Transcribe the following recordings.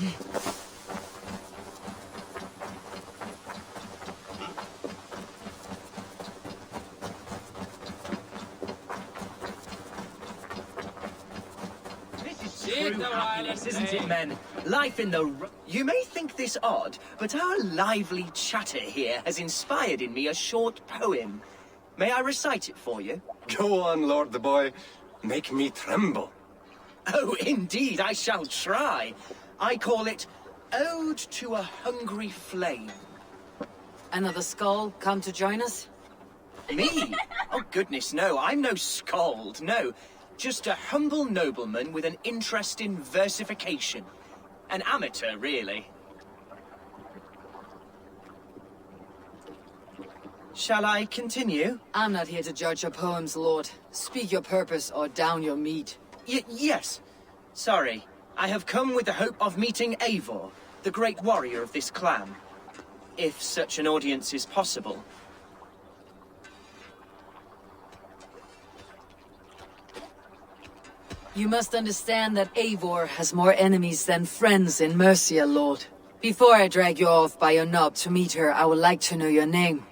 True happiness, isn't it, men? Life in the... You may think this odd, but our lively chatter here has inspired in me a short poem. May I recite it for you? Go on, Lord the Boy. Make me tremble. Oh, indeed, I shall try. I call it Ode to a Hungry Flame. Another skull come to join us? Me? Oh, goodness, no. I'm no skald, no. Just a humble nobleman with an interest in versification. An amateur, really. Shall I continue? I'm not here to judge your poems, Lord. Speak your purpose or down your meat. Yes. Sorry. I have come with the hope of meeting Eivor, the great warrior of this clan. If such an audience is possible. You must understand that Eivor has more enemies than friends in Mercia, Lord. Before I drag you off by your knob to meet her, I would like to know your name.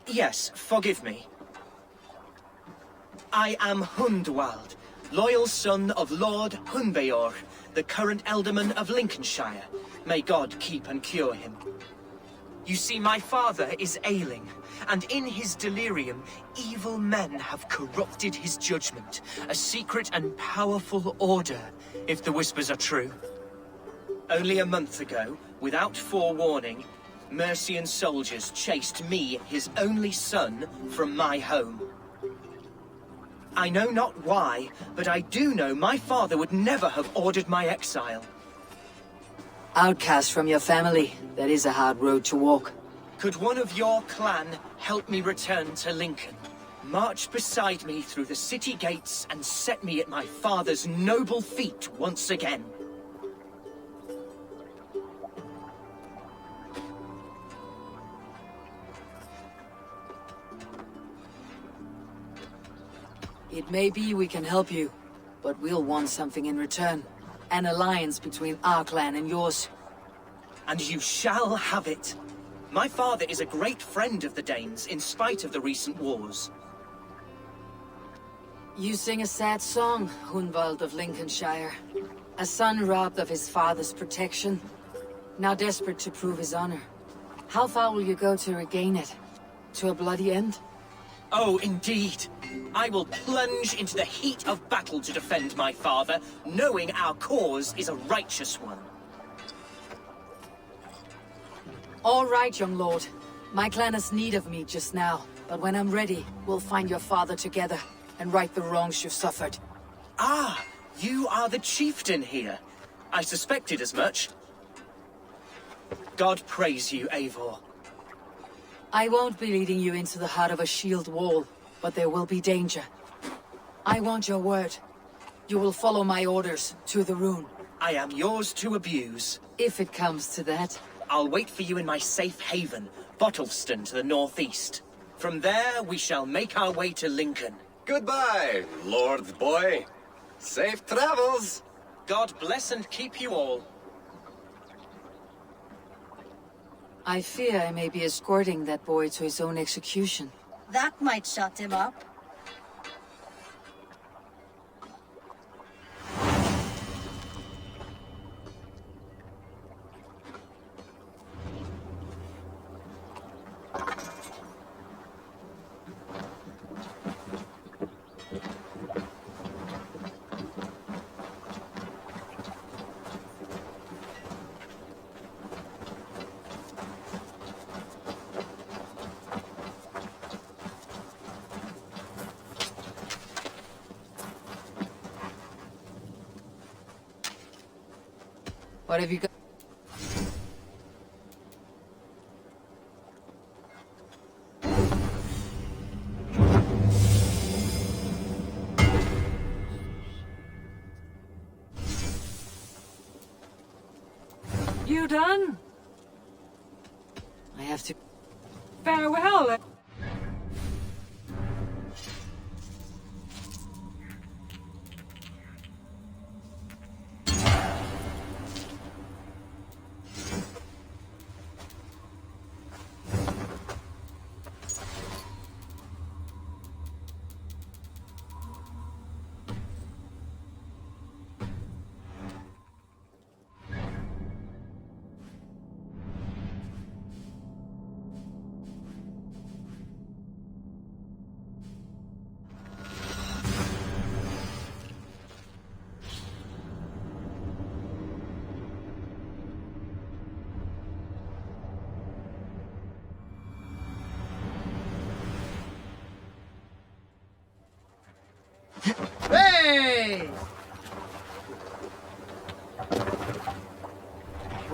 Yes, forgive me. I am Hundwald, loyal son of Lord Hunbeor, the current alderman of Lincolnshire. May God keep and cure him. You see, my father is ailing, and in his delirium, evil men have corrupted his judgment. A secret and powerful order, if the whispers are true. Only a month ago, without forewarning, Mercian soldiers chased me, his only son, from my home. I know not why, but I do know my father would never have ordered my exile. Outcast from your family, that is a hard road to walk. Could one of your clan help me return to Lincoln? March beside me through the city gates and set me at my father's noble feet once again. It may be we can help you, but we'll want something in return. An alliance between our clan and yours. And you shall have it. My father is a great friend of the Danes, in spite of the recent wars. You sing a sad song, Hunwald of Lincolnshire. A son robbed of his father's protection, now desperate to prove his honor. How far will you go to regain it? To a bloody end? Oh, indeed. I will plunge into the heat of battle to defend my father, knowing our cause is a righteous one. All right, young lord. My clan has need of me just now, but when I'm ready, we'll find your father together and right the wrongs you've suffered. Ah, you are the chieftain here. I suspected as much. God praise you, Eivor. I won't be leading you into the heart of a shield wall, but there will be danger. I want your word. You will follow my orders to the rune. I am yours to abuse. If it comes to that. I'll wait for you in my safe haven, Bottleston to the northeast. From there, we shall make our way to Lincoln. Goodbye, Lord Boy. Safe travels. God bless and keep you all. I fear I may be escorting that boy to his own execution. That might shut him up. What have you got? You done? I have to... Farewell!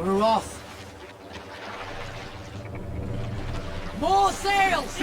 We're off. More sails!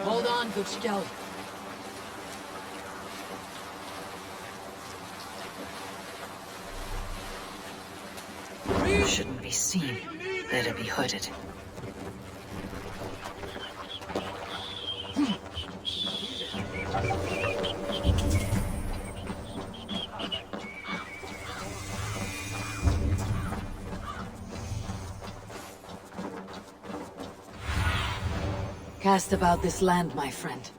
Hold on, good scout. Shouldn't be seen. Better be hooded. Cast about this land, my friend.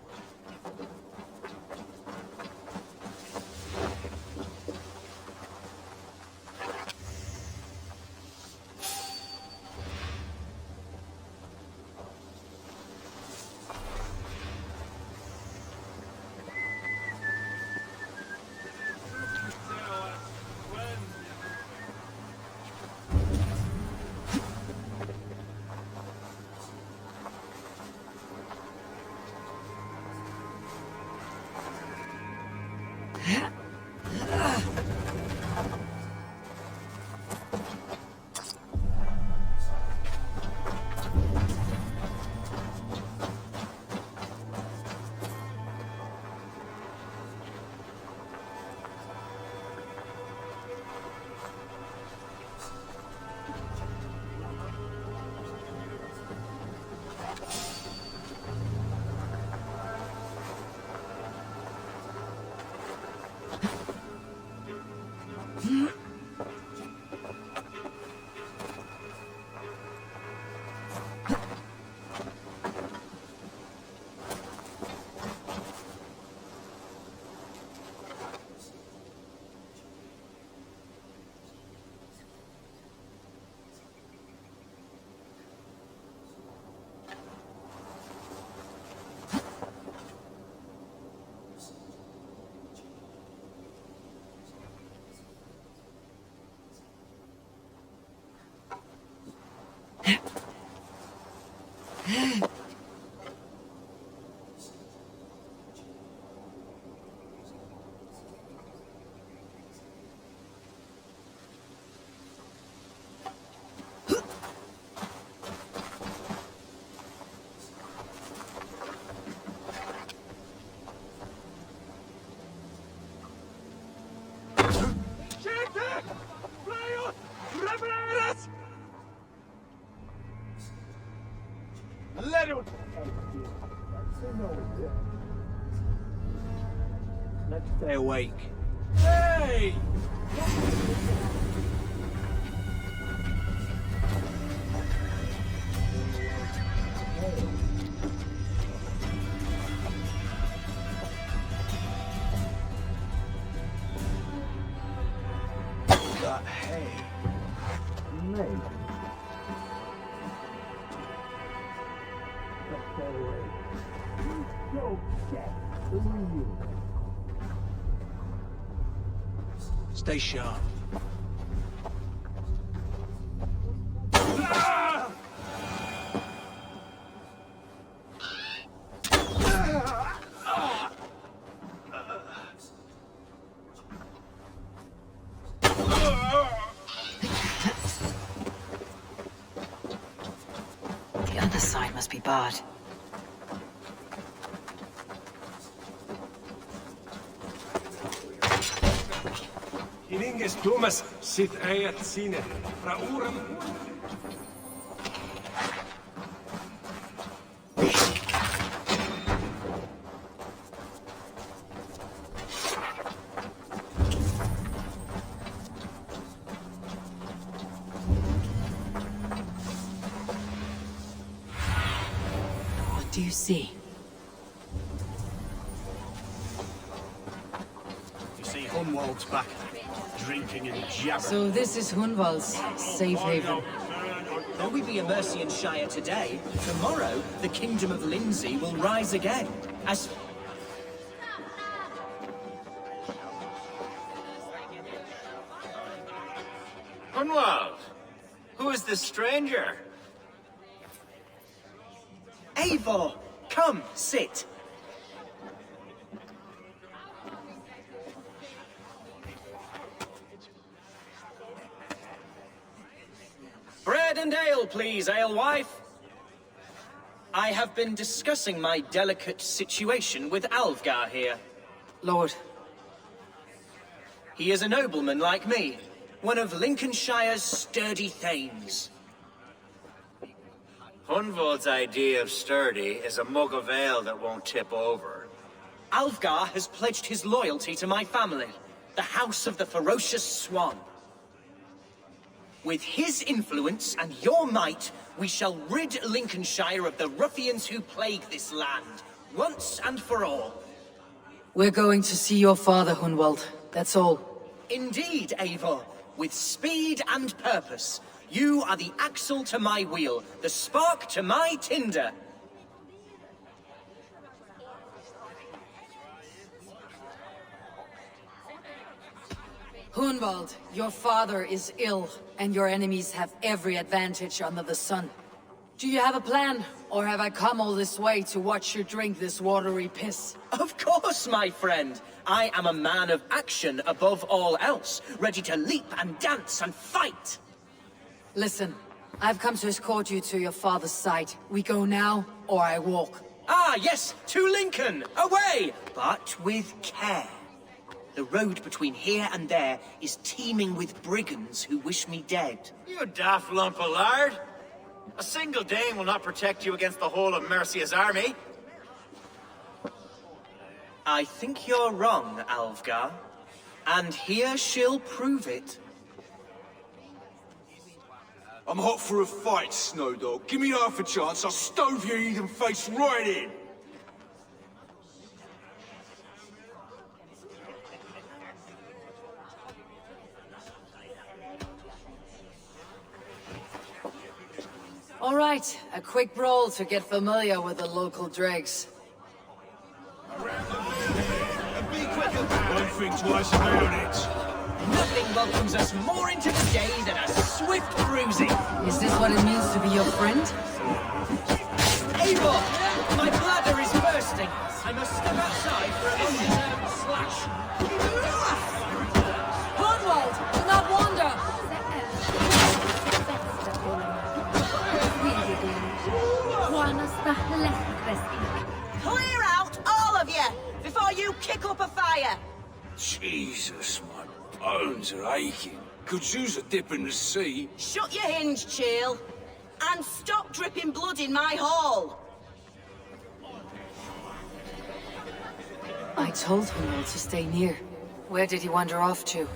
Let's stay awake. Hey! Hey. Maybe. Let's stay awake. Yo, Jack, who are you? Stay sharp. be bought. Ininges Thomas sit äijät sinne. Rauram. What do you see? You see Hunwald's back, drinking and jabbering. So this is Hunwald's safe haven. Though we be a Mercian Shire today, tomorrow the Kingdom of Lindsey will rise again. As Hunwald, who is this stranger? Eivor, come, sit. Bread and ale, please, alewife. I have been discussing my delicate situation with Alfgar here. Lord, He is a nobleman like me, one of Lincolnshire's sturdy thanes. Hunwald's idea of sturdy is a mug of ale that won't tip over. Alfgar has pledged his loyalty to my family, the House of the Ferocious Swan. With his influence and your might, we shall rid Lincolnshire of the ruffians who plague this land, once and for all. we're going to see your father, Hunwald. That's all. Indeed, Eivor, with speed and purpose. You are the axle to my wheel, the spark to my tinder. Hunwald, your father is ill, and your enemies have every advantage under the sun. Do you have a plan, or have I come all this way to watch you drink this watery piss? Of course, my friend. I am a man of action above all else, ready to leap and dance and fight. Listen, I've come to escort you to your father's side. We go now, or I walk. Ah, yes, to Lincoln, away, but with care. The road between here and there is teeming with brigands who wish me dead. You daft lump of lard! A single Dane will not protect you against the whole of Mercia's army. I think you're wrong, Alfgar. And here she'll prove it. I'm hot for a fight, Snowdog. Give me half a chance, I'll stove your heathen face right in! All right, a quick brawl to get familiar with the local dregs. Don't think twice about it. Nothing welcomes us more into the day than a swift bruising. Is this what it means to be your friend? Eivor, my bladder is bursting. I must step outside for a undeserved slash. Hunwald, do not wander! Clear out, all of you, before you kick up a fire. Jesus, my bones are aching. Could use a dip in the sea. Shut your hinge, Chill, and stop dripping blood in my hall. I told Hunwald to stay near. Where did he wander off to?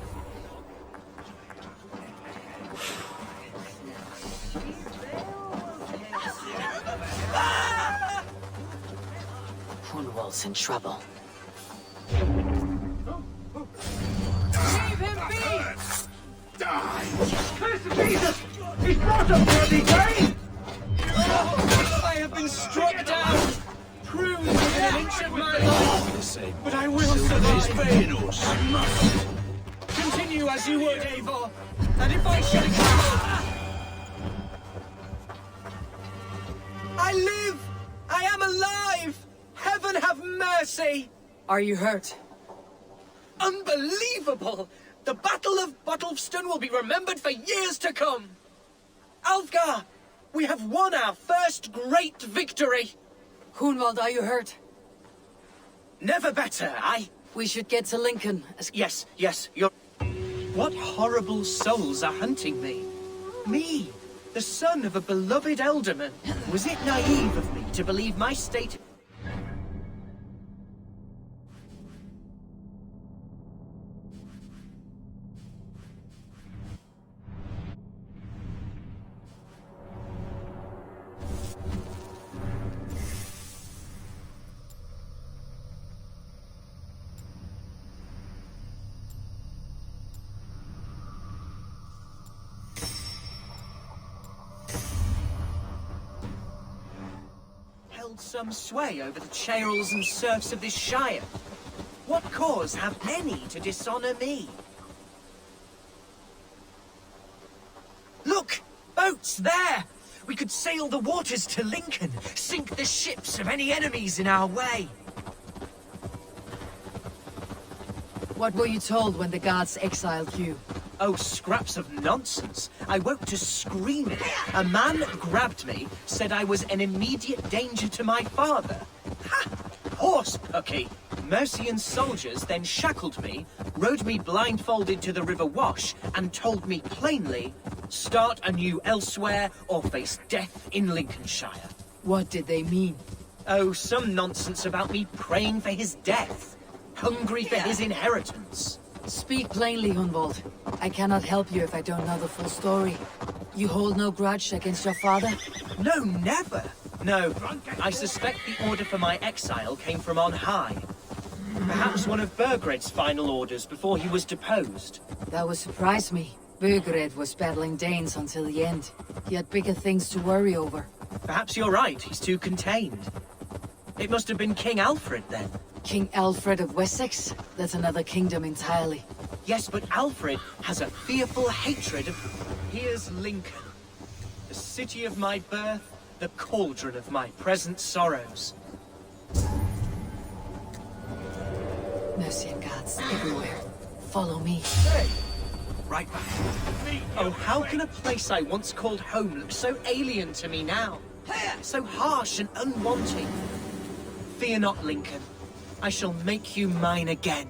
Hunwald's in trouble. Leave him be! He's brought a bloody Dane! I have been struck down, pruned within an inch of my life, but I will survive. I must. Continue as you would, Eivor, and if I should... I live! I am alive! Heaven have mercy! Are you hurt? Unbelievable! The Battle of Bottleston will be remembered for years to come! Alfgar! We have won our first great victory! Hunwald, are you hurt? Never better, We should get to Lincoln as... Yes, you're... What horrible souls are hunting me? Me, the son of a beloved elderman. Was it naive of me to believe my state... some sway over the churls and serfs of this shire? What cause have any to dishonor me? Look! Boats there! We could sail the waters to Lincoln, sink the ships of any enemies in our way. What were you told when the gods exiled you? Oh, scraps of nonsense. I woke to screaming. A man grabbed me, said I was an immediate danger to my father. Ha! Horse pucky! Mercian soldiers then shackled me, rode me blindfolded to the River Wash, and told me plainly, start anew elsewhere or face death in Lincolnshire. What did they mean? Oh, some nonsense about me praying for his death. Hungry for his inheritance. Speak plainly, Hunwald. I cannot help you if I don't know the full story. You hold no grudge against your father? No, never. No, I suspect the order for my exile came from on high. Perhaps one of Burgred's final orders before he was deposed. That would surprise me. Burgred was battling Danes until the end. He had bigger things to worry over. Perhaps you're right, he's too contained. It must have been King Alfred, then. King Alfred of Wessex? That's another kingdom entirely. Yes, but Alfred has a fearful hatred of... Here's Lincoln. The city of my birth, the cauldron of my present sorrows. Mercian guards everywhere. Follow me. Hey! Right back. Oh, how can a place I once called home look so alien to me now? So harsh and unwanting. Fear not, Lincoln. I shall make you mine again.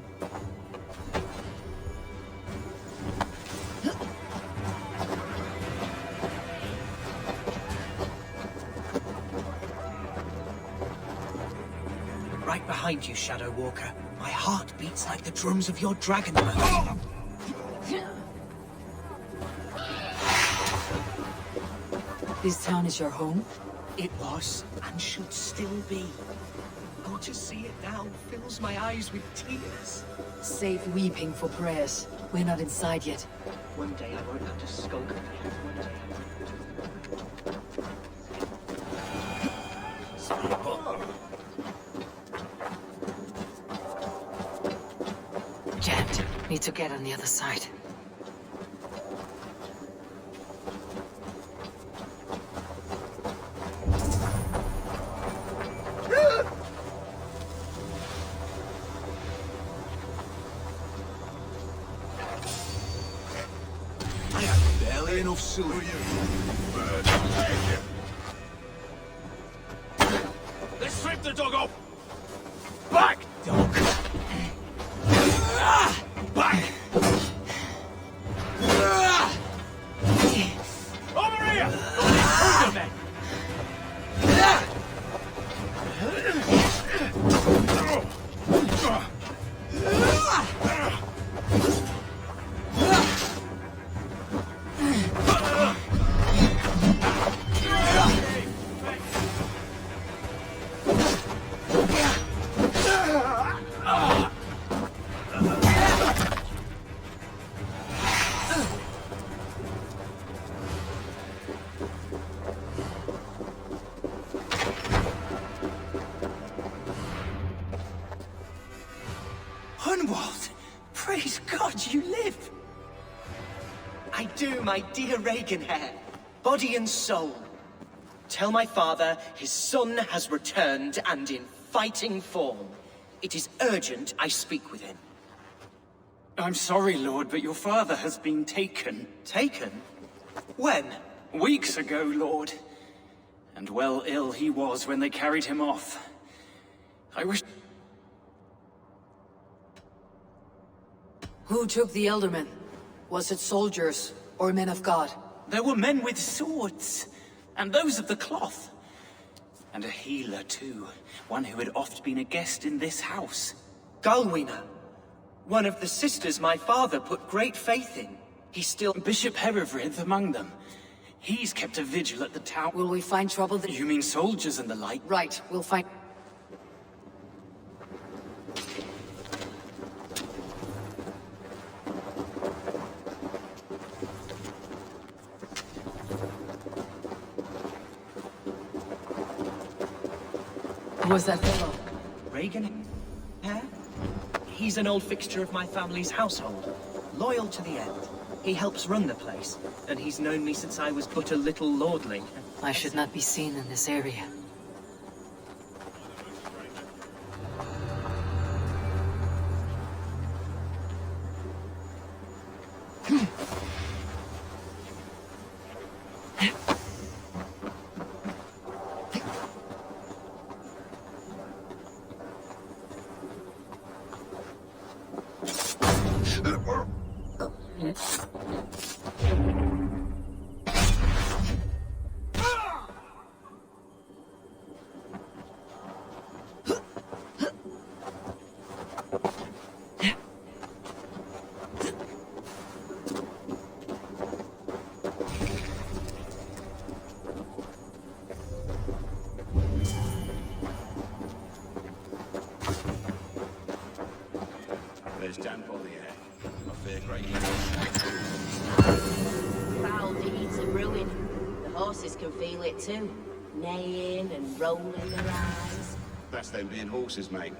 Right behind you, Shadow Walker. My heart beats like the drums of your dragon boat. This town is your home? It was, and should still be. Oh, to see it now fills my eyes with tears. Save weeping for prayers. We're not inside yet. One day I won't have to skulk up here. One day Jammed. Need to get on the other side. Enough silver. Let's strip the dog up! Back, dog! Back! Over here! Over men! Hunwald! Praise God you live! I do, my dear Regenhair. Body and soul. Tell my father his son has returned and in fighting form. It is urgent I speak with him. I'm sorry, Lord, but your father has been taken. Taken? When? Weeks ago, Lord. And well ill he was when they carried him off. I wish... Who took the Eldermen? Was it soldiers or men of God? There were men with swords, and those of the cloth. And a healer, too. One who had oft been a guest in this house. Galwina, one of the sisters my father put great faith in. He's still... Bishop Herefrith among them. He's kept a vigil at the tower. Will we find trouble that... You mean soldiers and the like? Right, we'll find... Who was that fellow? Reagan? Huh? He's an old fixture of my family's household. Loyal to the end. He helps run the place, and he's known me since I was but a little lordling. I should not be seen in this area. There's damp on the air. I fear great. Foul deeds are brewing. The horses can feel it too. Neighing and rolling their eyes. That's them being horses, mate.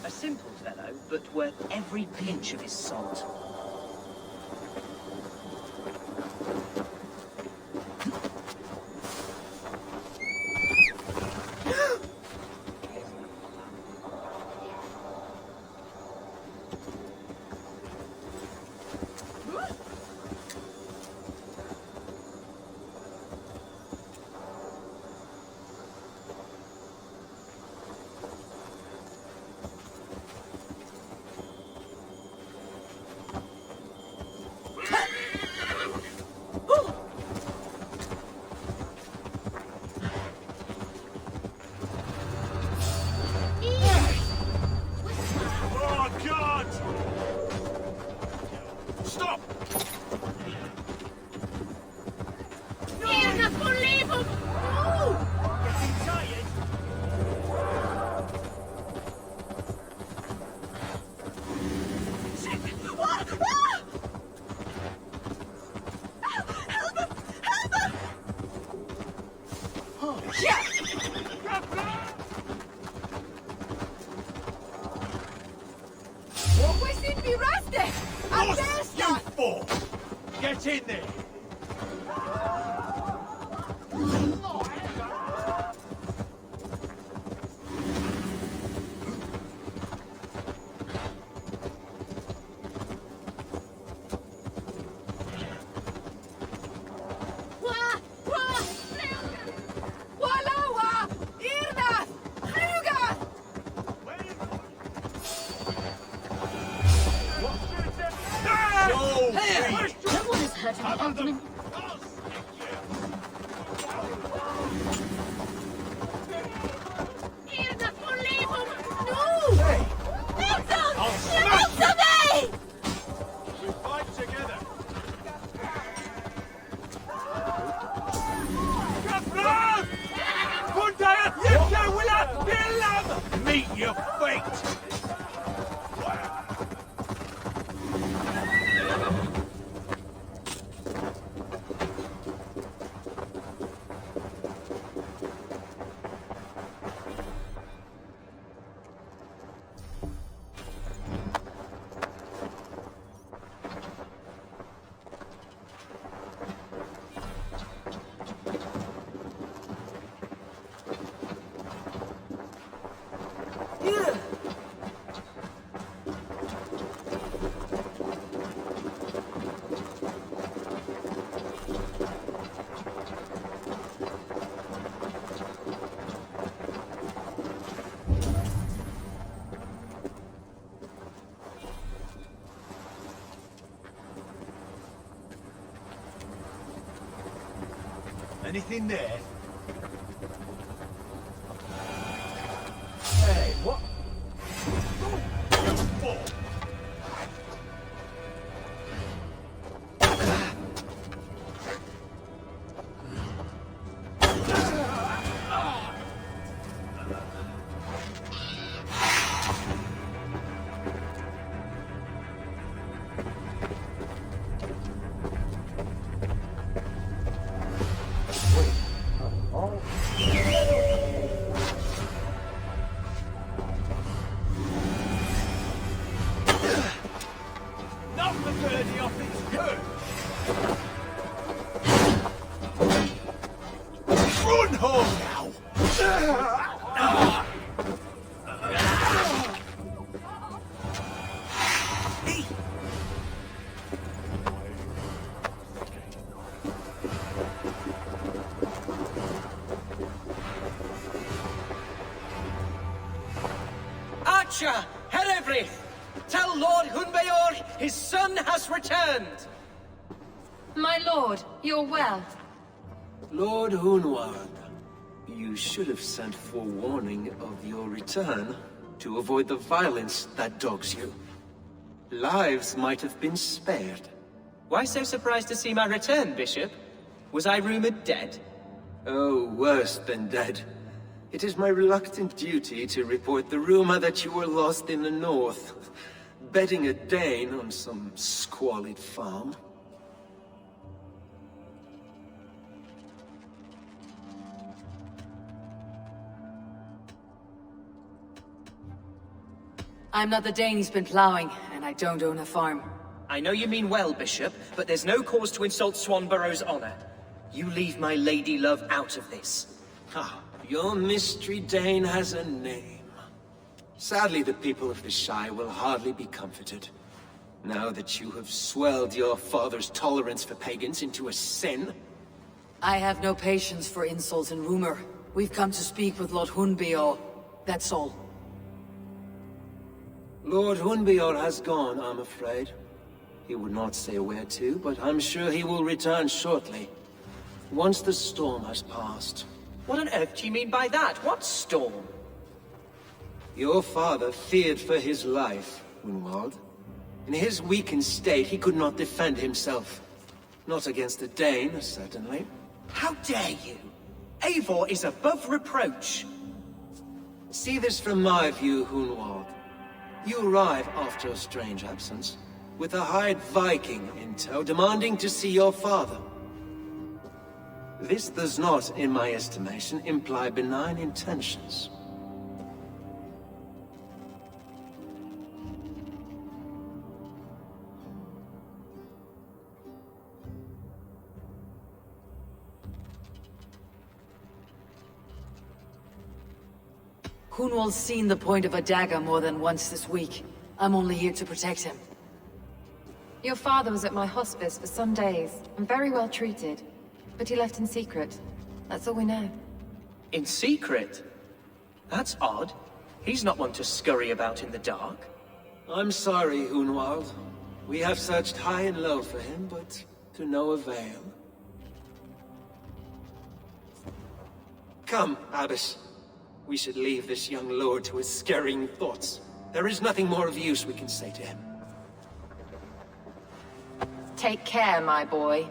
A simple fellow, but worth every pinch of his salt. Oh, God! Stop! Getting tired? Boss, you four! Get in there! Meet your fate! Anything there? Hey, what? Knock the birdie off its good. Run home now! Archer, Herevri, tell Lord Hunbeor his son has returned. My lord, you're well. Lord Hunwald, you should have sent forewarning of your return to avoid the violence that dogs you. Lives might have been spared. Why so surprised to see my return, Bishop? Was I rumored dead? Oh, worse than dead. It is my reluctant duty to report the rumor that you were lost in the north, bedding a Dane on some squalid farm. I'm not the Dane he's been plowing, and I don't own a farm. I know you mean well, Bishop, but there's no cause to insult Swanborough's honor. You leave my lady love out of this. Ah, your mystery Dane has a name. Sadly, the people of the Shire will hardly be comforted. Now that you have swelled your father's tolerance for pagans into a sin. I have no patience for insults and rumor. We've come to speak with Lord Hunbeor. That's all. Lord Hunbeor has gone, I'm afraid. He would not say where to, but I'm sure he will return shortly. Once the storm has passed. What on earth do you mean by that? What storm? Your father feared for his life, Hunwald. In his weakened state, he could not defend himself. Not against a Dane, certainly. How dare you? Eivor is above reproach. See this from my view, Hunwald. You arrive after a strange absence, with a hired Viking in tow, demanding to see your father. This does not, in my estimation, imply benign intentions. Hunwald's seen the point of a dagger more than once this week. I'm only here to protect him. Your father was at my hospice for some days, and very well treated. But he left in secret. That's all we know. In secret? That's odd. He's not one to scurry about in the dark. I'm sorry, Hunwald. We have searched high and low for him, but to no avail. Come, Abbess. We should leave this young lord to his scurrying thoughts. There is nothing more of use we can say to him. Take care, my boy.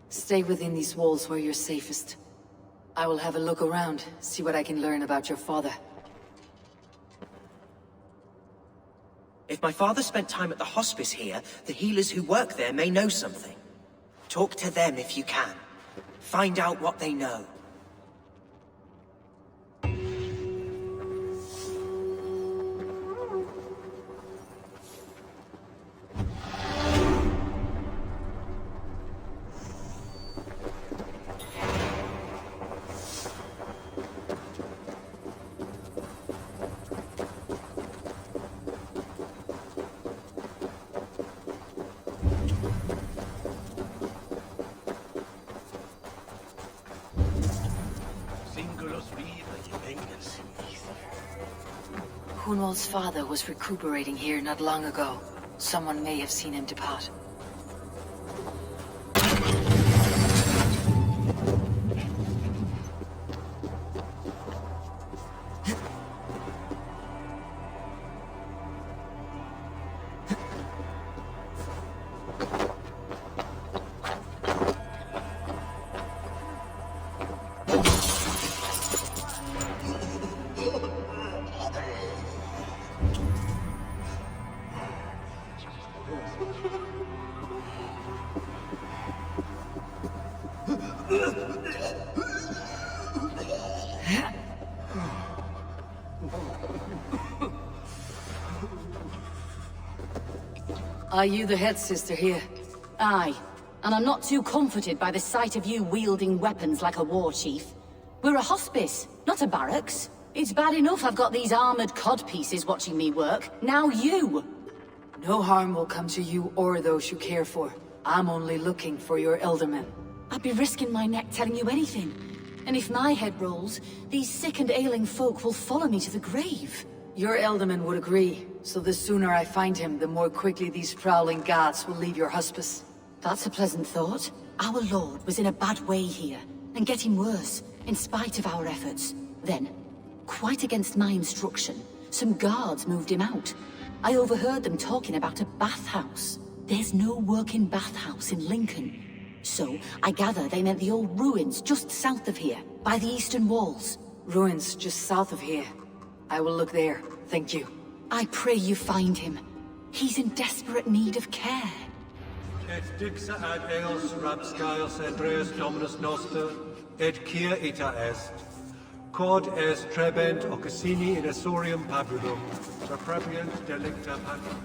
Stay within these walls where you're safest. I will have a look around, see what I can learn about your father. If my father spent time at the hospice here, the healers who work there may know something. Talk to them if you can. Find out what they know. Hunwald's father was recuperating here not long ago. Someone may have seen him depart. Are you the head sister here? Aye. And I'm not too comforted by the sight of you wielding weapons like a war chief. We're a hospice, not a barracks. It's bad enough I've got these armored codpieces watching me work. Now you! No harm will come to you or those you care for. I'm only looking for your eldermen. I'd be risking my neck telling you anything. And if my head rolls, these sick and ailing folk will follow me to the grave. Your elderman would agree, so the sooner I find him, the more quickly these prowling guards will leave your hospice. That's a pleasant thought. Our lord was in a bad way here, and getting worse, in spite of our efforts. Then, quite against my instruction, some guards moved him out. I overheard them talking about a bathhouse. There's no working bathhouse in Lincoln. So, I gather they meant the old ruins just south of here, by the eastern walls. Ruins just south of here. I will look there, thank you. I pray you find him. He's in desperate need of care. Et dixa ad eos rapscaios Andreas Dominus Noster, et cia ita est. Quod est trebent occasini in Asorium pabulum, reprebiant delicta panem.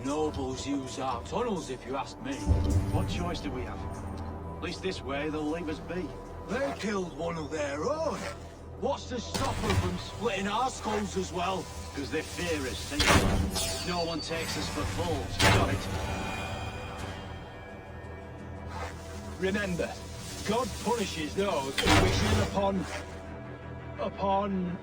Nobles use our tunnels, if you ask me. What choice do we have? At least this way, they'll leave us be. They killed one of their own. What's to stop them from splitting our skulls as well? Because they fear us, think no one takes us for fools. Got it? Remember, God punishes those who wish him upon...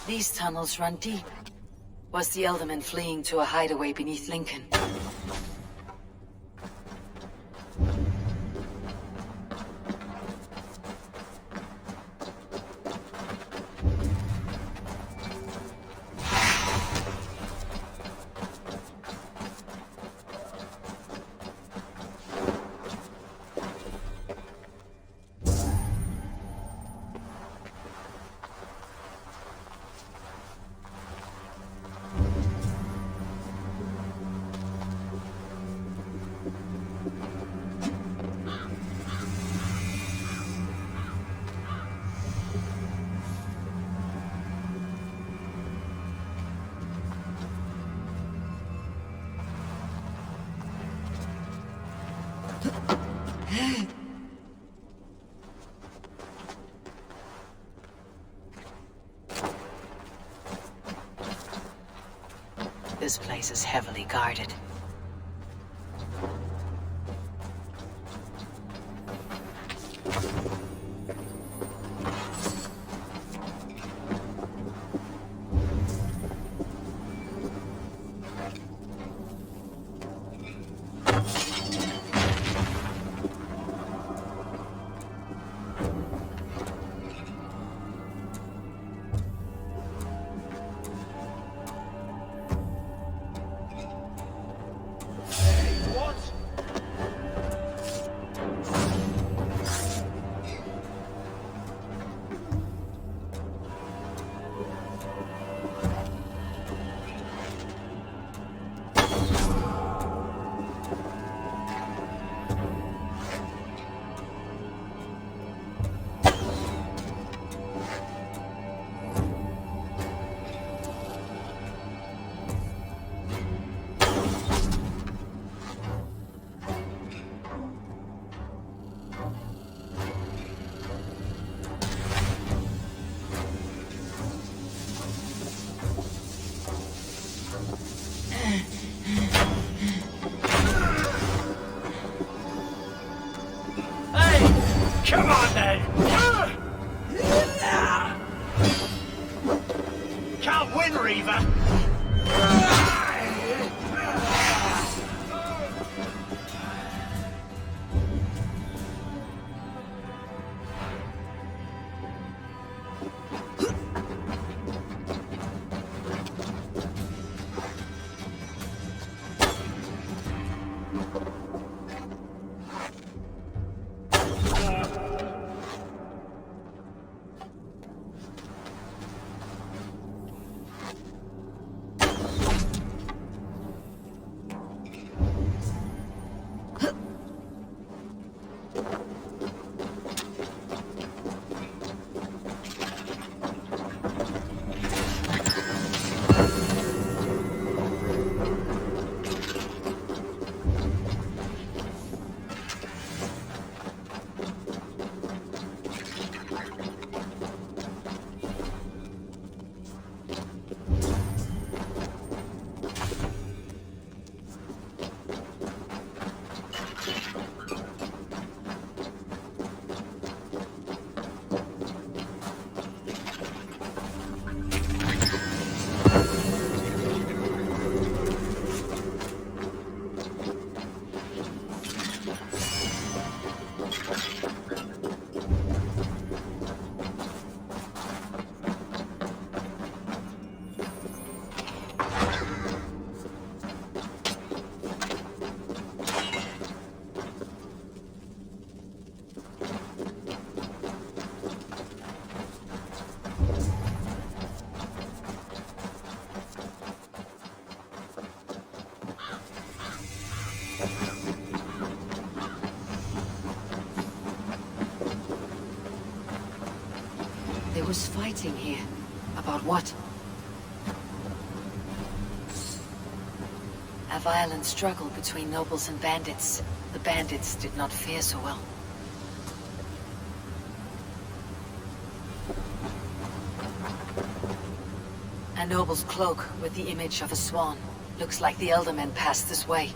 These tunnels run deep. Was the Elderman fleeing to a hideaway beneath Lincoln? This place is heavily guarded. Come on, then! Can't win, Reaver! There was fighting here. About what? A violent struggle between nobles and bandits. The bandits did not fare so well. A noble's cloak with the image of a swan. Looks like the elder men passed this way.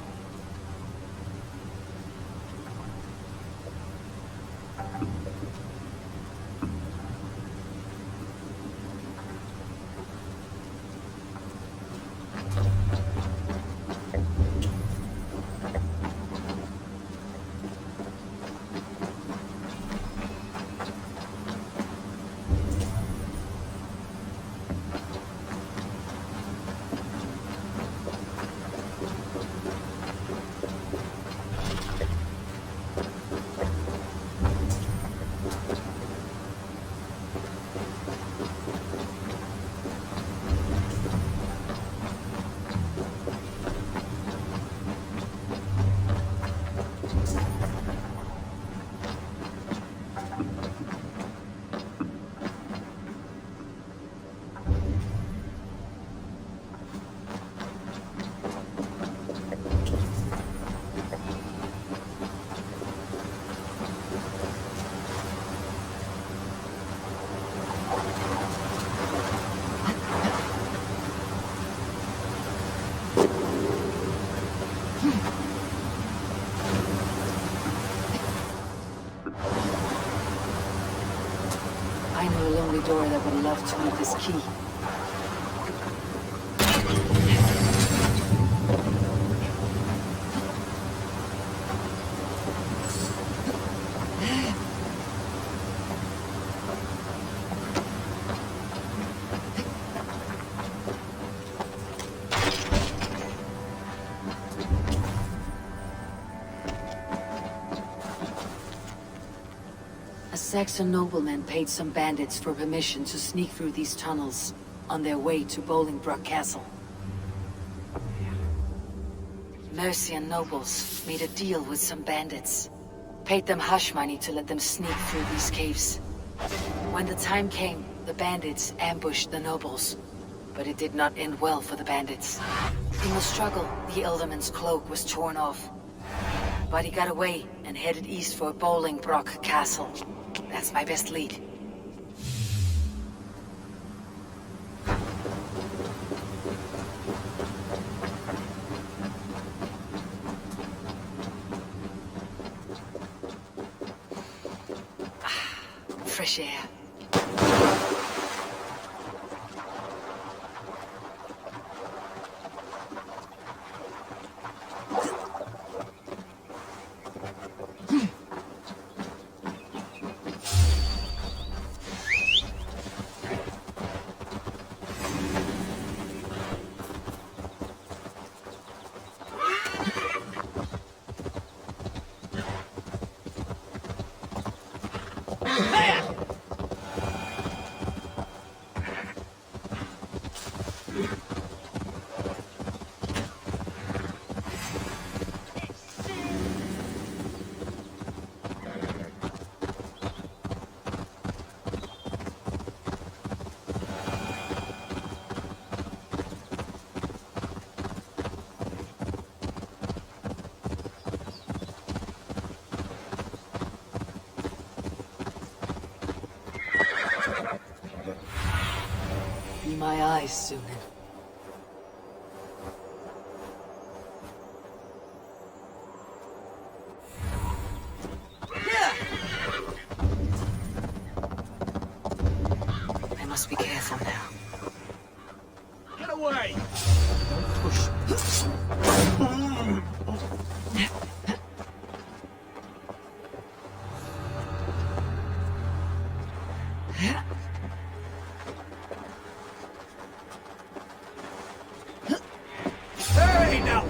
door that would love to have this key. A Saxon nobleman paid some bandits for permission to sneak through these tunnels on their way to Bolingbroke Castle. Mercian nobles made a deal with some bandits, paid them hush money to let them sneak through these caves. When the time came, the bandits ambushed the nobles, but it did not end well for the bandits. In the struggle, the Elderman's cloak was torn off, but he got away and headed east for Bolingbroke Castle. That's my best lead. Fresh air. Be my eyes soon. I must be careful now. Get away! Don't push. Hey, now!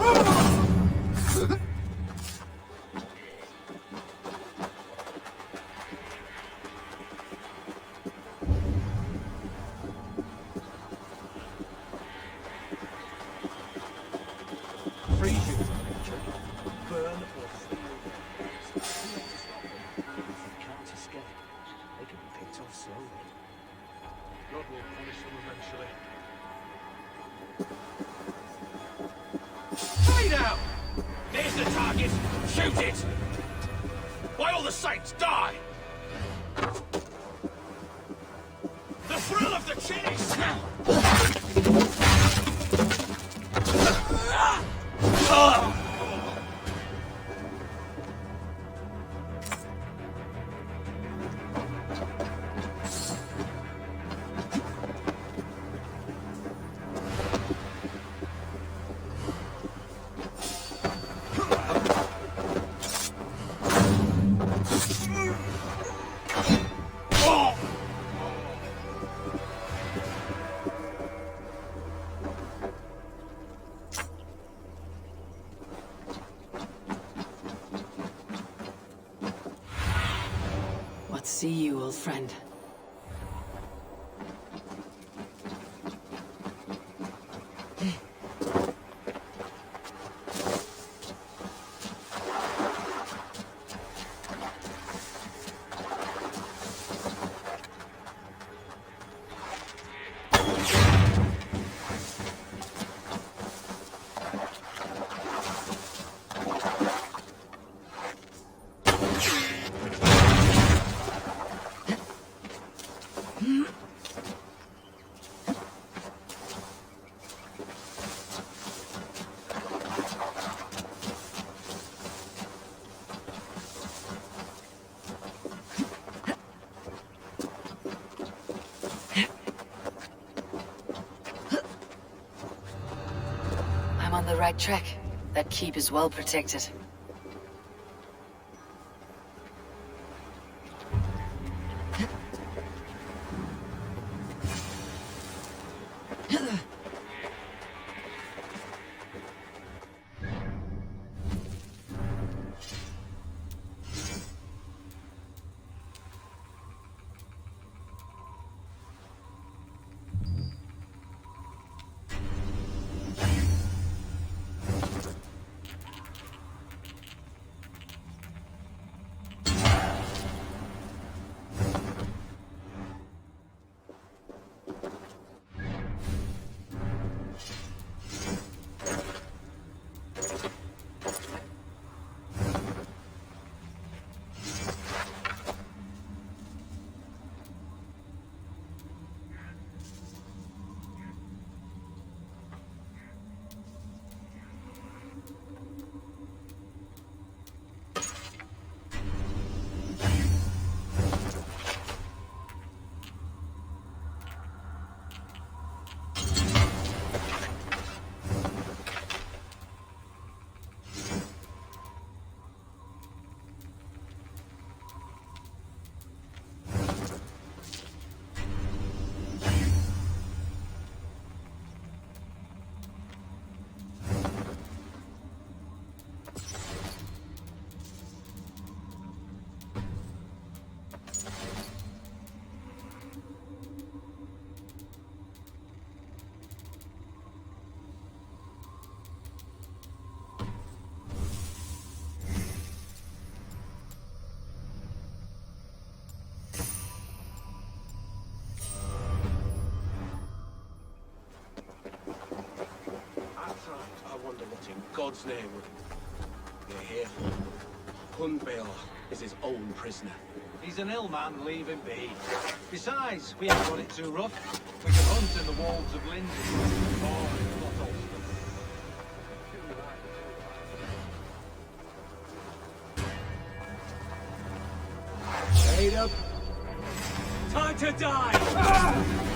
Freeze you, creature. Burn or steal. You can't escape. They can be picked off slowly. God will punish them eventually. Hey now! There's the target! Shoot it! By all the saints, die! The thrill of the chase! What see you, old friend? right track. That keep is well protected. God's name. You're here. Hunwald is his own prisoner. He's an ill man, leave him be. Besides, we haven't got it too rough. We can hunt in the wolds of Lindsay. Or in Not Ulster. Shade up. Time to die! Ah!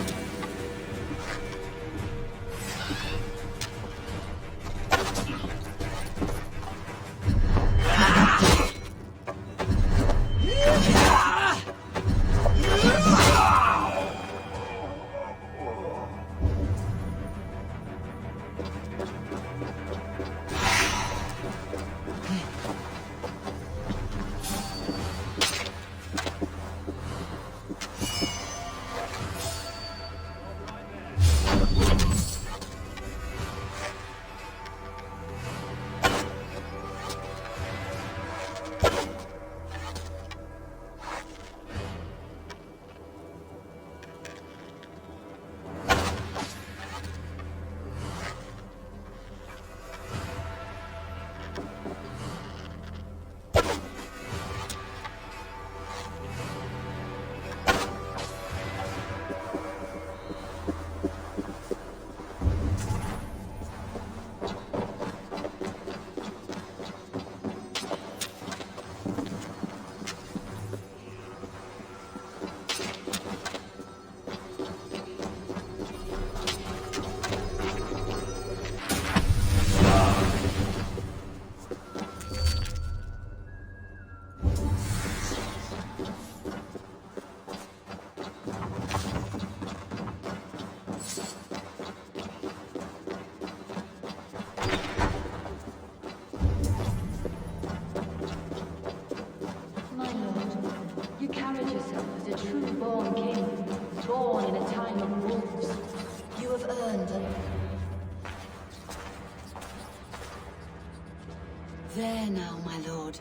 There now, my lord.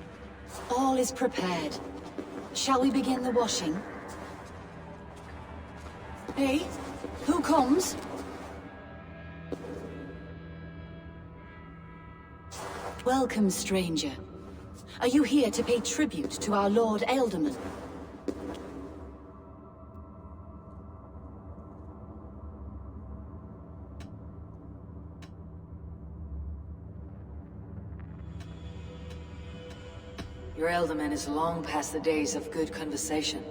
All is prepared. Shall we begin the washing? Hey, who comes? Welcome, stranger. Are you here to pay tribute to our Lord Ealdorman? Your Ealdorman is long past the days of good conversation.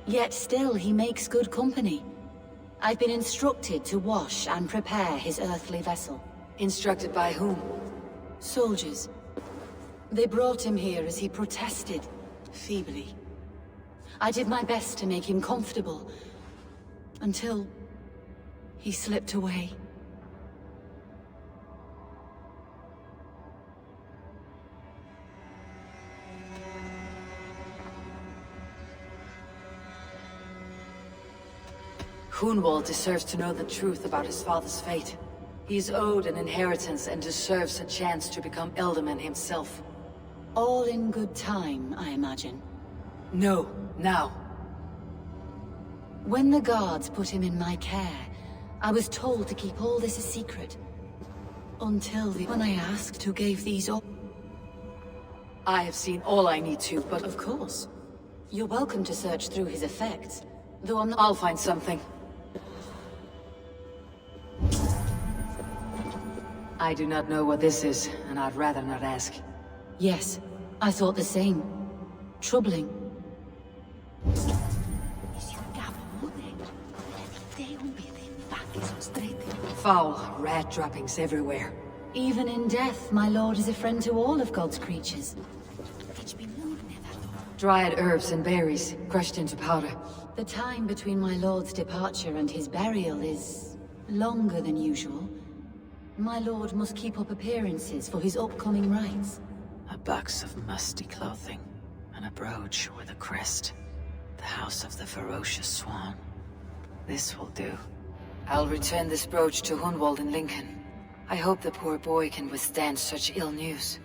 Yet still he makes good company. I've been instructed to wash and prepare his earthly vessel. Instructed by whom? Soldiers. They brought him here as he protested, feebly. I did my best to make him comfortable, until he slipped away. Hunwald deserves to know the truth about his father's fate. He's owed an inheritance and deserves a chance to become Elderman himself. All in good time, I imagine. No, now. When the guards put him in my care, I was told to keep all this a secret. Until when I asked who gave these up. I have seen all I need to, but... Of course. You're welcome to search through his effects, though I'm not... I'll find something. I do not know what this is, and I'd rather not ask. Yes, I thought the same. Troubling. Foul rat droppings everywhere. Even in death, my lord is a friend to all of God's creatures. Dried herbs and berries, crushed into powder. The time between my lord's departure and his burial is longer than usual. My lord must keep up appearances for his upcoming rites. A box of musty clothing, and a brooch with a crest. The house of the ferocious swan. This will do. I'll return this brooch to Hunwald in Lincoln. I hope the poor boy can withstand such ill news.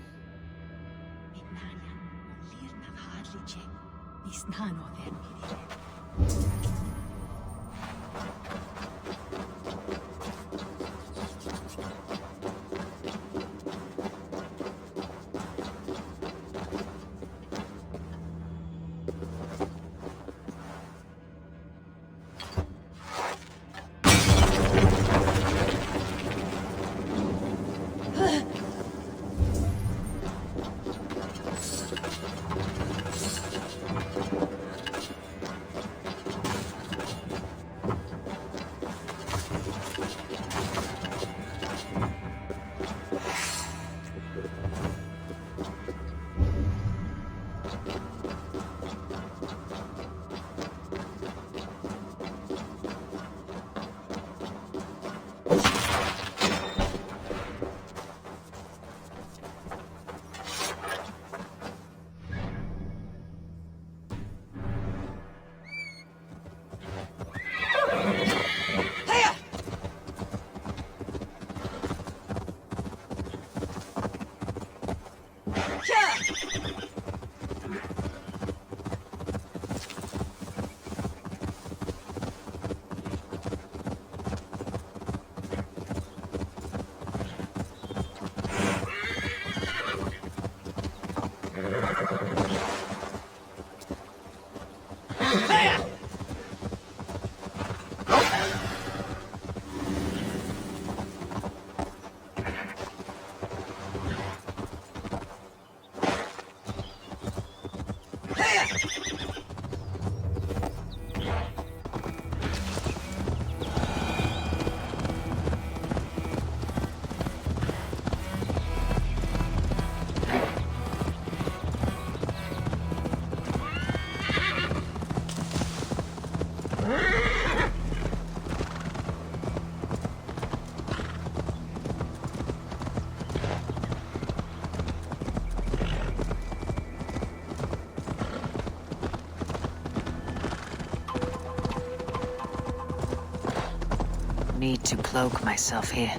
Need to cloak myself here.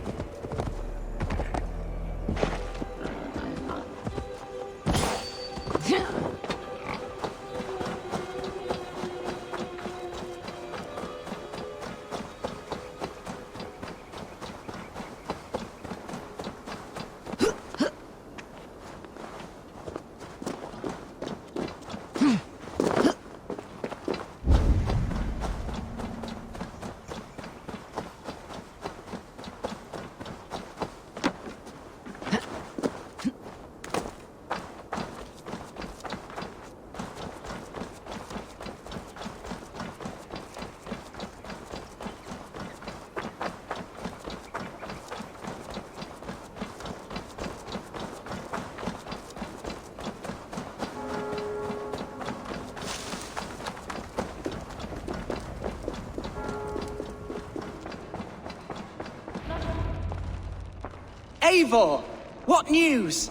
Eivor! What news?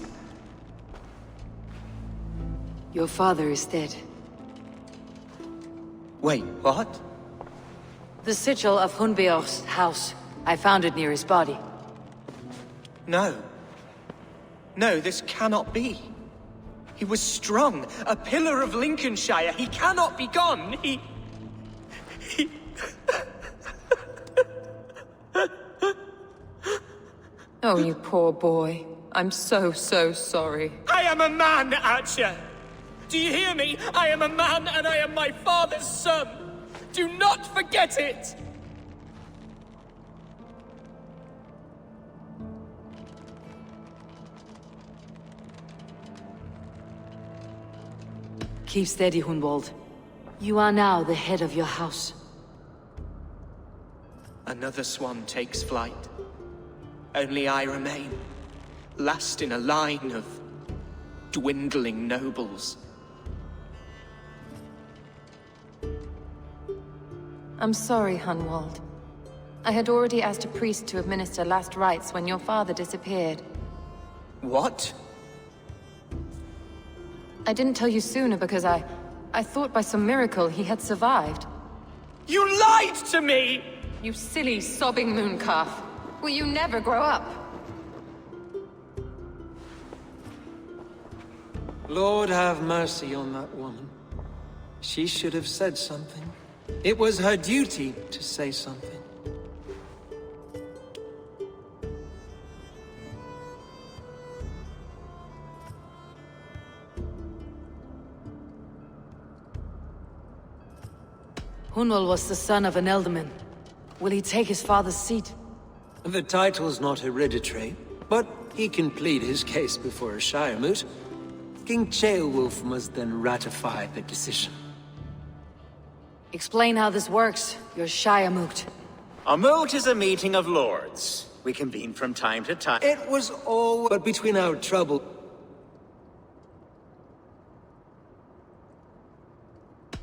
Your father is dead. Wait, what? The sigil of Hunbeor's house. I found it near his body. No. No, this cannot be. He was strong, a pillar of Lincolnshire. He cannot be gone. He... Oh, you poor boy. I'm so sorry. I am a man, Archer! Do you hear me? I am a man and I am my father's son! Do not forget it! Keep steady, Hunwald. You are now the head of your house. Another swan takes flight. Only I remain, last in a line of dwindling nobles. I'm sorry, Hunwald. I had already asked a priest to administer last rites when your father disappeared. What? I didn't tell you sooner because I thought by some miracle he had survived. You lied to me! You silly, sobbing mooncalf. Will you never grow up? Lord have mercy on that woman. She should have said something. It was her duty to say something. Hunwald was the son of an ealdorman. Will he take his father's seat? The title's not hereditary, but he can plead his case before a Shire moot. King Ceolwulf must then ratify the decision. Explain how this works, your Shire moot. A moot is a meeting of lords. We convene from time to time. It was all but between our trouble.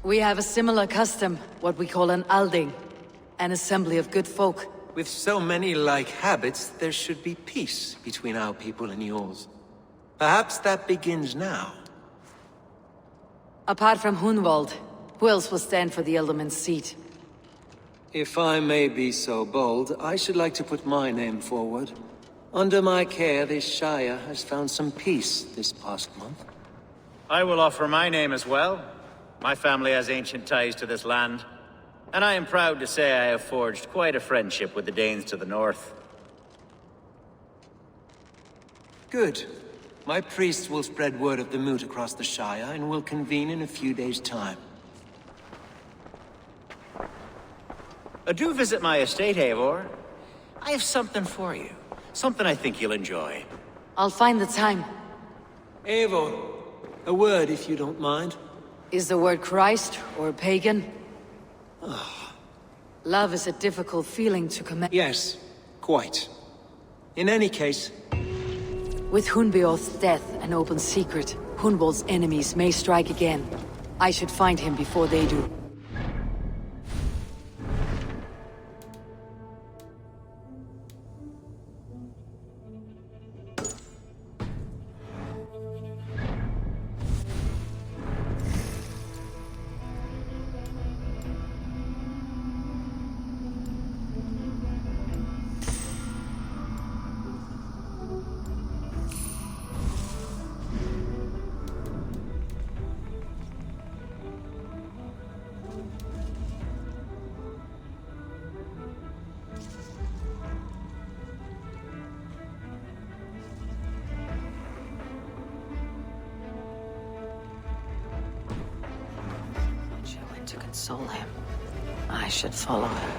We have a similar custom, what we call an alding. An assembly of good folk. With so many like habits, there should be peace between our people and yours. Perhaps that begins now. Apart from Hunwald, who else will stand for the ealdorman's seat? If I may be so bold, I should like to put my name forward. Under my care, this Shire has found some peace this past month. I will offer my name as well. My family has ancient ties to this land, and I am proud to say I have forged quite a friendship with the Danes to the north. Good. My priests will spread word of the moot across the Shire, and will convene in a few days' time. Do visit my estate, Eivor. I have something for you. Something I think you'll enjoy. I'll find the time. Eivor, a word if you don't mind. Is the word Christ or pagan? Love is a difficult feeling to command. Yes, quite. In any case... With Hunbeor's death an open secret, Hunwald's enemies may strike again. I should find him before they do. To console him, I should follow her.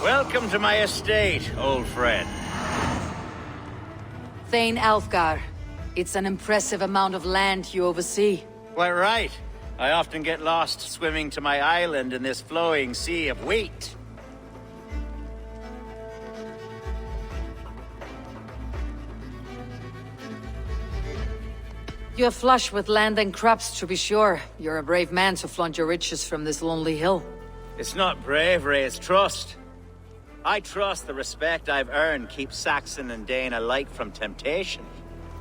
Welcome to my estate, old friend. Thane Alfgar. It's an impressive amount of land you oversee. Quite right. I often get lost swimming to my island in this flowing sea of wheat. You're flush with land and crops, to be sure. You're a brave man to flaunt your riches from this lonely hill. It's not bravery, it's trust. I trust the respect I've earned keeps Saxon and Dane alike from temptation.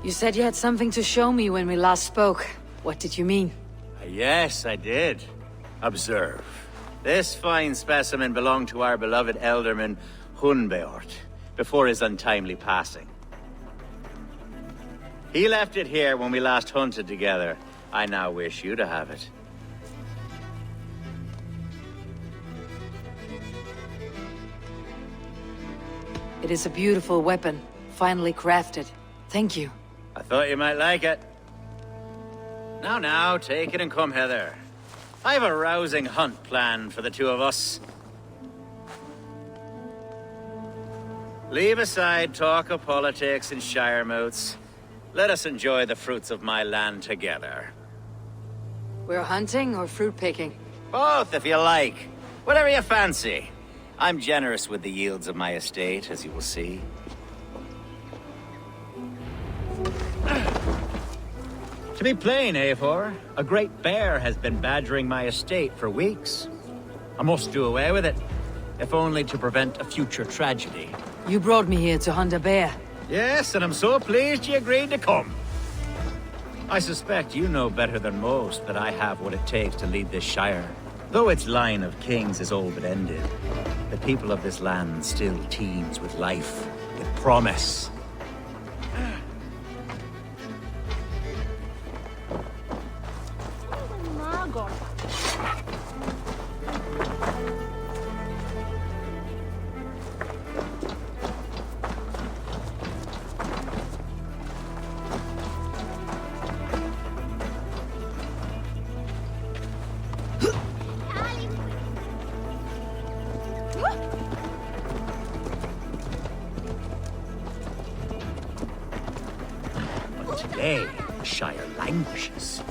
You said you had something to show me when we last spoke. What did you mean? Yes, I did. Observe. This fine specimen belonged to our beloved elderman, Hunbeort, before his untimely passing. He left it here when we last hunted together. I now wish you to have it. It is a beautiful weapon, finely crafted. Thank you. I thought you might like it. Now, take it and come hither. I have a rousing hunt planned for the two of us. Leave aside talk of politics and shire moots. Let us enjoy the fruits of my land together. We're hunting or fruit picking? Both, if you like. Whatever you fancy. I'm generous with the yields of my estate, as you will see. To be plain, Eivor, a great bear has been badgering my estate for weeks. I must do away with it, if only to prevent a future tragedy. You brought me here to hunt a bear. Yes, and I'm so pleased you agreed to come. I suspect you know better than most that I have what it takes to lead this shire. Though its line of kings is all but ended, the people of this land still teems with life, with promise. Today, the Shire languishes.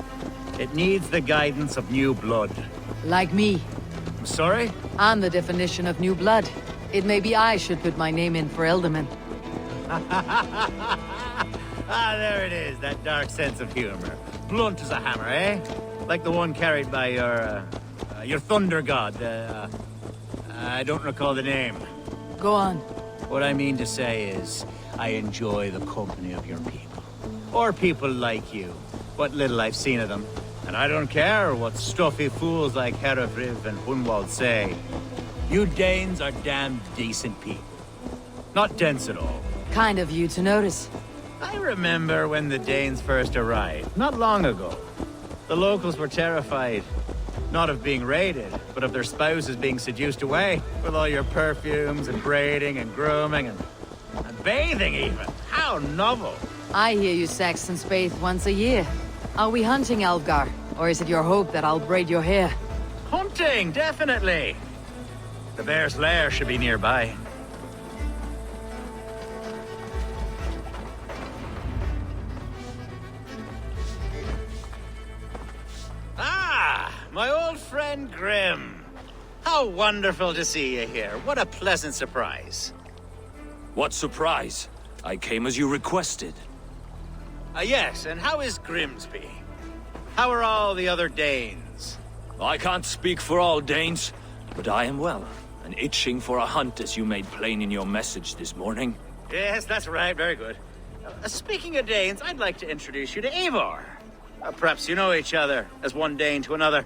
It needs the guidance of new blood. Like me. I'm sorry? I'm the definition of new blood. It may be I should put my name in for Elderman. There it is, that dark sense of humor. Blunt as a hammer, eh? Like the one carried by your thunder god. I don't recall the name. Go on. What I mean to say is, I enjoy the company of your people. Or people like you. What little I've seen of them. And I don't care what stuffy fools like Herefriv and hunwald say. You Danes are damned decent people. Not dense at all. Kind of you to notice. I remember when the Danes first arrived, not long ago. The locals were terrified. Not of being raided, but of their spouses being seduced away. With all your perfumes and braiding and grooming and bathing even. How novel. I hear you Saxons bathe once a year. Are we hunting, Alfgar? Or is it your hope that I'll braid your hair? Hunting, definitely. The bear's lair should be nearby. Ah, my old friend Grim. How wonderful to see you here. What a pleasant surprise. What surprise? I came as you requested. Yes, and how is Grimsby? How are all the other Danes? I can't speak for all Danes, but I am well, and itching for a hunt as you made plain in your message this morning. Yes, that's right, very good. Speaking of Danes, I'd like to introduce you to Eivor. Perhaps you know each other, as one Dane to another.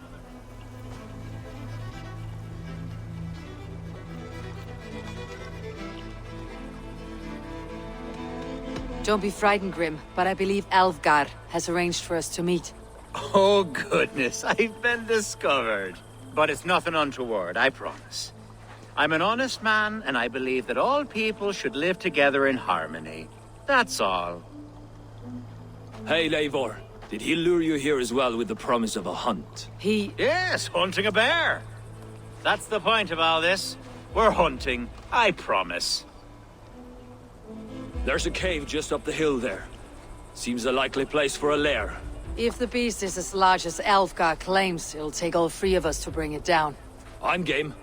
Don't be frightened, Grim, but I believe Alfgar has arranged for us to meet. Oh, goodness, I've been discovered. But it's nothing untoward, I promise. I'm an honest man, and I believe that all people should live together in harmony. That's all. Hey, Eivor. Did he lure you here as well with the promise of a hunt? Yes, hunting a bear. That's the point of all this. We're hunting, I promise. There's a cave just up the hill there. Seems a likely place for a lair. If the beast is as large as Alfgar claims, it'll take all 3 of us to bring it down. I'm game.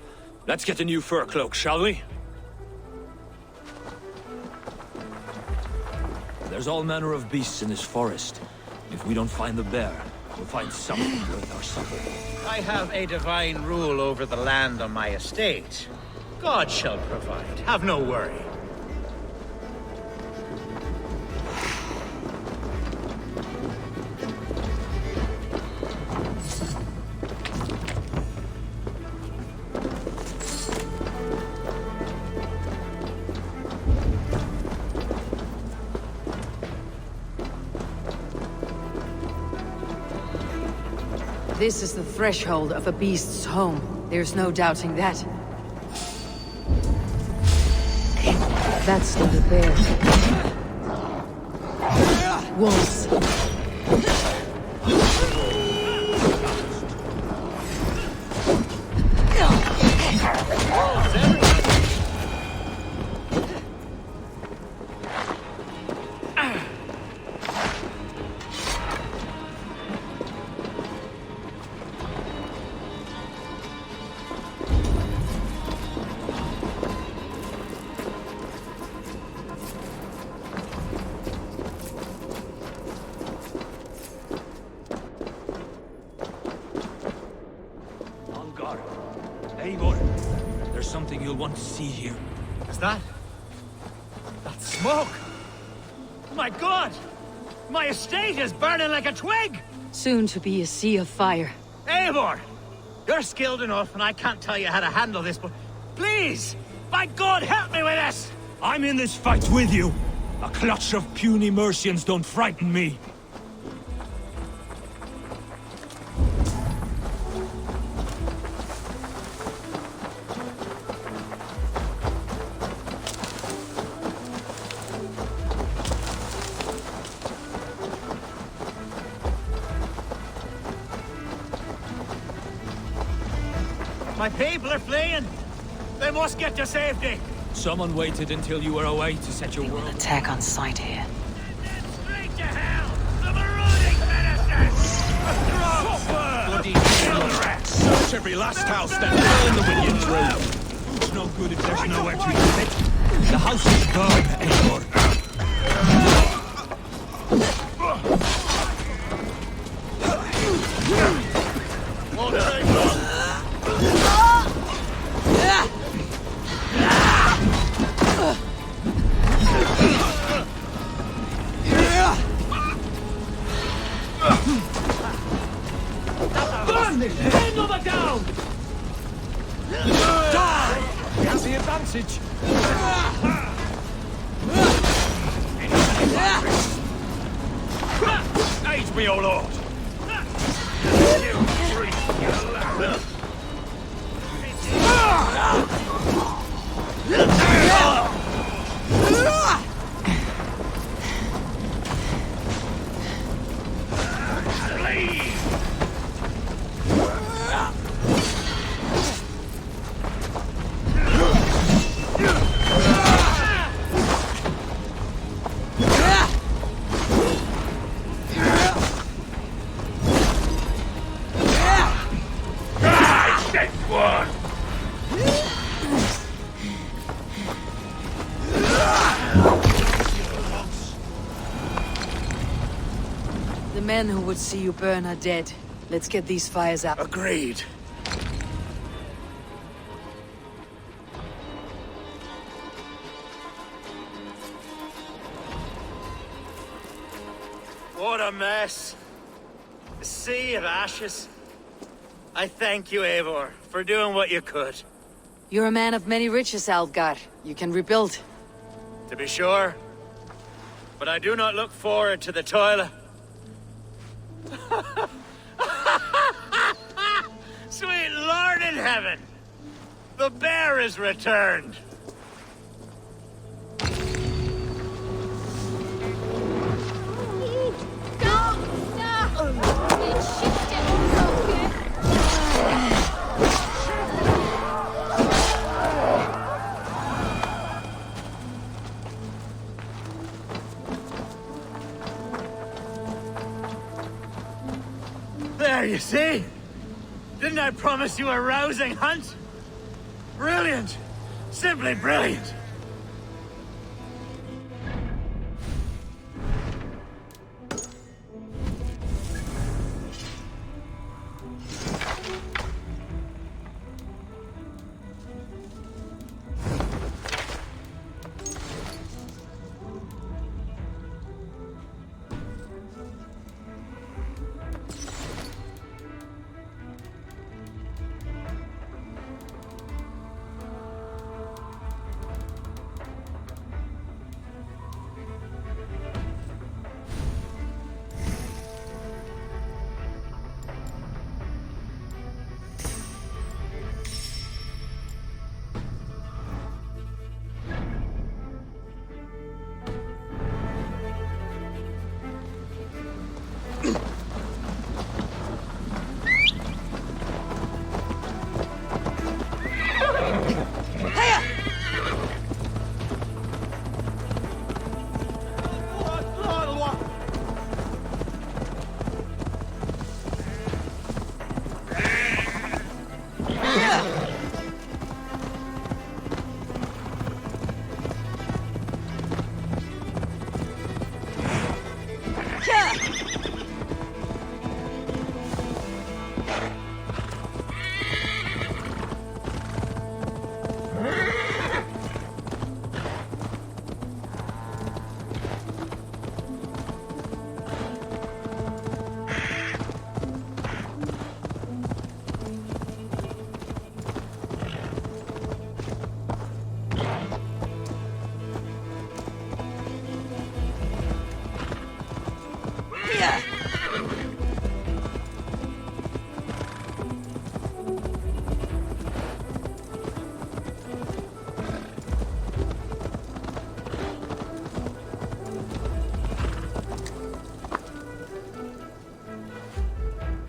Let's get a new fur cloak, shall we? There's all manner of beasts in this forest. If we don't find the bear, we'll find something worth our supper. I have a divine rule over the land on my estate. God shall provide, have no worry. This is the threshold of a beast's home. There's no doubting that. That's not a bear. Wolves. Eivor, there's something you'll want to see here. Is that smoke? My God! My estate is burning like a twig! Soon to be a sea of fire. Eivor! You're skilled enough, and I can't tell you how to handle this, but please! By God, help me with this! I'm in this fight with you! A clutch of puny Mercians don't frighten me! My people are fleeing! They must get to safety! Someone waited until you were away to set your world. Attack on sight here. Straight to hell! The marauding ministers! Bloody kill rats! Search every last house, then burn the Williams room! It's no good if there's nowhere to live it. The house is burned, Eivor. Down! Die! He has the advantage. Aid me, O Lord! You freak, you lad! The men who would see you burn are dead. Let's get these fires out. Agreed. What a mess. Sea of ashes. I thank you, Eivor, for doing what you could. You're a man of many riches, Alfgar. You can rebuild. To be sure. But I do not look forward to the toil. Sweet Lord in heaven! The bear is returned! There, you see? Didn't I promise you a rousing hunt? Brilliant! Simply brilliant!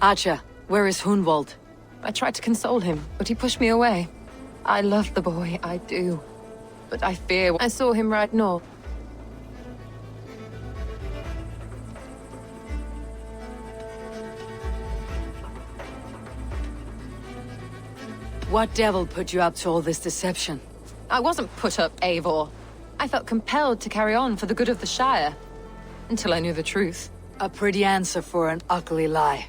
Acha, where is Hunwald? I tried to console him, but he pushed me away. I love the boy, I do. But I fear I saw him ride north. What devil put you up to all this deception? I wasn't put up, Eivor. I felt compelled to carry on for the good of the Shire. Until I knew the truth. A pretty answer for an ugly lie.